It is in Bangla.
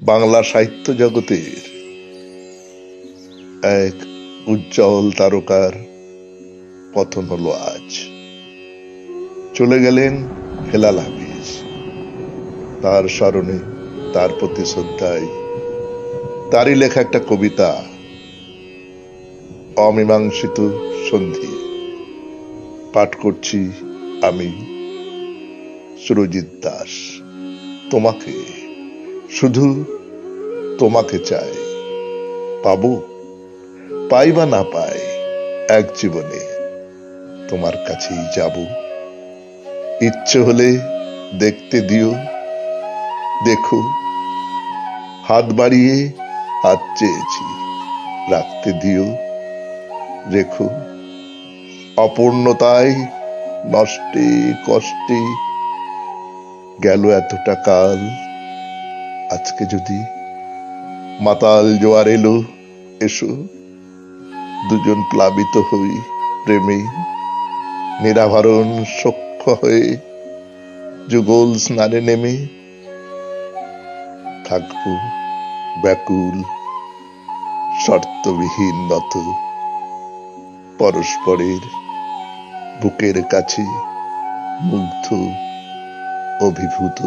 বাংলা সাহিত্য জগতের এক উজ্জ্বল তারকার পতন হলো আজ। চলে গেলেন হেলাল হাফিজ। তার স্মরণে, তার প্রতি শ্রদ্ধায় তারই লেখা একটা কবিতা অমীমাংসিত সন্ধি পাঠ করছি আমি, সুরজিৎ দাস। তোমাকে, শুধু তোমাকে চাই, পাবো পাই বা না পাই, এক জীবনে তোমার কাছেই যাব। ইচ্ছে হলে দেখতে দিও, দেখো, হাত বাড়িয়ে হাত চেয়েছি, রাখতে দিও, রেখো। অপূর্ণতায়, নষ্টে কষ্টে গেল এতটা কাল, আজকে যদি মাতাল জোয়ার এলো, এসো, দুজন প্লাবিত হই প্রেমে, নিরাভরণ সখ্য হয়ে যুগল স্নানে নেমে থাকবো ব্যাকুল শর্তবিহীন নত, পরস্পরের বুকের কাছে মুগ্ধ অভিভূত।